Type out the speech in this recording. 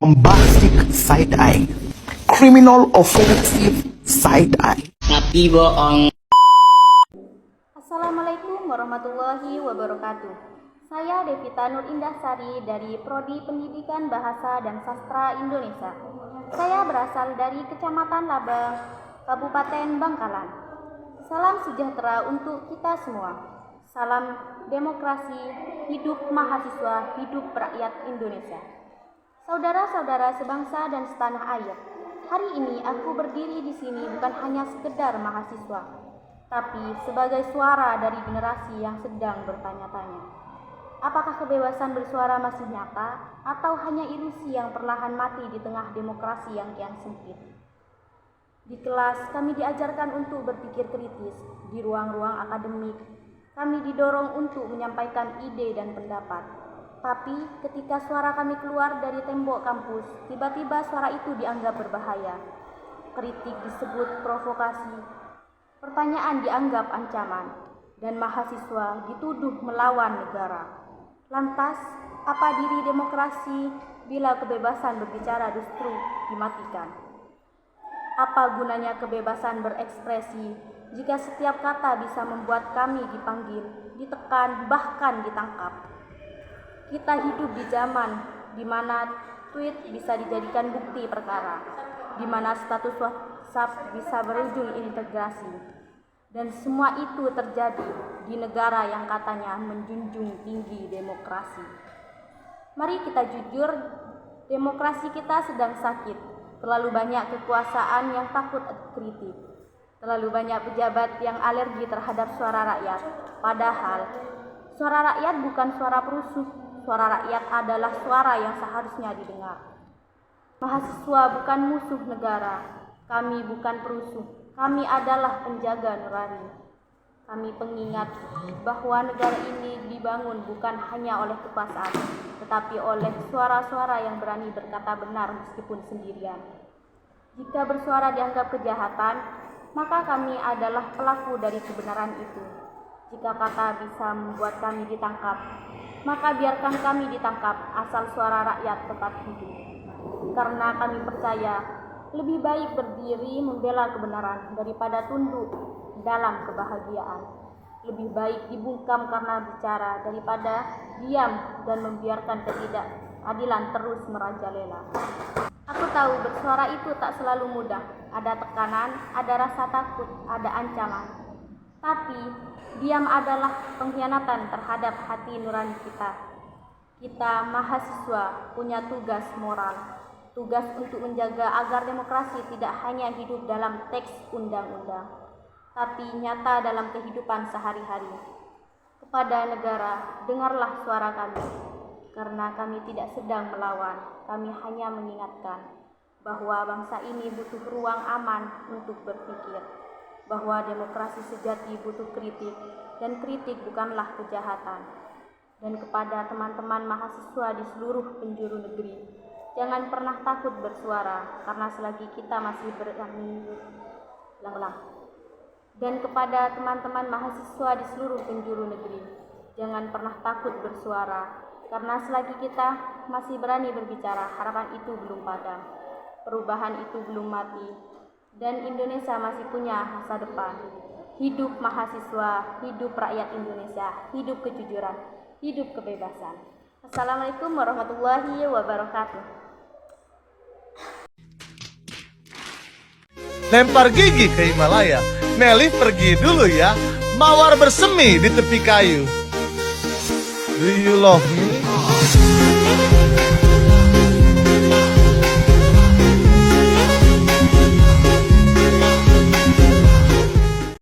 bombastic side-eye, criminal offensive side-eye. Nabi bohong. Assalamualaikum warahmatullahi wabarakatuh. Saya Devita Nur Indahsari dari Prodi Pendidikan Bahasa dan Sastra Indonesia. Saya berasal dari Kecamatan Labang, Kabupaten Bangkalan. Salam sejahtera untuk kita semua. Salam demokrasi, hidup mahasiswa, hidup rakyat Indonesia. Saudara-saudara sebangsa dan setanah air, hari ini aku berdiri di sini bukan hanya sekedar mahasiswa, tapi sebagai suara dari generasi yang sedang bertanya-tanya. Apakah kebebasan bersuara masih nyata atau hanya ilusi yang perlahan mati di tengah demokrasi yang kian sempit? Di kelas kami diajarkan untuk berpikir kritis, di ruang-ruang akademik kami didorong untuk menyampaikan ide dan pendapat. Tapi ketika suara kami keluar dari tembok kampus, tiba-tiba suara itu dianggap berbahaya. Kritik disebut provokasi, pertanyaan dianggap ancaman, dan mahasiswa dituduh melawan negara. Lantas, apa diri demokrasi bila kebebasan berbicara justru dimatikan? Apa gunanya kebebasan berekspresi jika setiap kata bisa membuat kami dipanggil, ditekan, bahkan ditangkap? Kita hidup di zaman di mana tweet bisa dijadikan bukti perkara, di mana status WhatsApp bisa berujung integrasi, dan semua itu terjadi di negara yang katanya menjunjung tinggi demokrasi. Mari kita jujur, demokrasi kita sedang sakit. Terlalu banyak kekuasaan yang takut kritik, terlalu banyak pejabat yang alergi terhadap suara rakyat. Padahal suara rakyat bukan suara perusuh. Suara rakyat adalah suara yang seharusnya didengar. Mahasiswa bukan musuh negara. Kami bukan perusuh. Kami adalah penjaga nurani. Kami pengingat bahwa negara ini dibangun bukan hanya oleh kekuasaan, tetapi oleh suara-suara yang berani berkata benar meskipun sendirian. Jika bersuara dianggap kejahatan, maka kami adalah pelaku dari kebenaran itu. Jika kata bisa membuat kami ditangkap, maka biarkan kami ditangkap asal suara rakyat tetap hidup. Karena kami percaya lebih baik berdiri membela kebenaran daripada tunduk dalam kebahagiaan. Lebih baik dibungkam karena bicara daripada diam dan membiarkan ketidakadilan terus merajalela. Aku tahu bersuara itu tak selalu mudah. Ada tekanan, ada rasa takut, ada ancaman. Tapi diam adalah pengkhianatan terhadap hati nurani kita. Kita mahasiswa punya tugas moral, tugas untuk menjaga agar demokrasi tidak hanya hidup dalam teks undang-undang, tapi nyata dalam kehidupan sehari-hari. Kepada negara, dengarlah suara kami, karena kami tidak sedang melawan, kami hanya mengingatkan bahwa bangsa ini butuh ruang aman untuk berpikir, bahwa demokrasi sejati butuh kritik, dan kritik bukanlah kejahatan. Dan kepada teman-teman mahasiswa di seluruh penjuru negeri, jangan pernah takut bersuara, karena selagi kita masih berani. Dan kepada teman-teman mahasiswa di seluruh penjuru negeri, jangan pernah takut bersuara, karena selagi kita masih berani berbicara, harapan itu belum padam, perubahan itu belum mati, dan Indonesia masih punya masa depan. Hidup mahasiswa, hidup rakyat Indonesia, hidup kejujuran, hidup kebebasan. Assalamualaikum warahmatullahi wabarakatuh. Lempar gigi ke Himalaya. Nelly pergi dulu ya. Mawar bersemi di tepi kayu. Do you love me?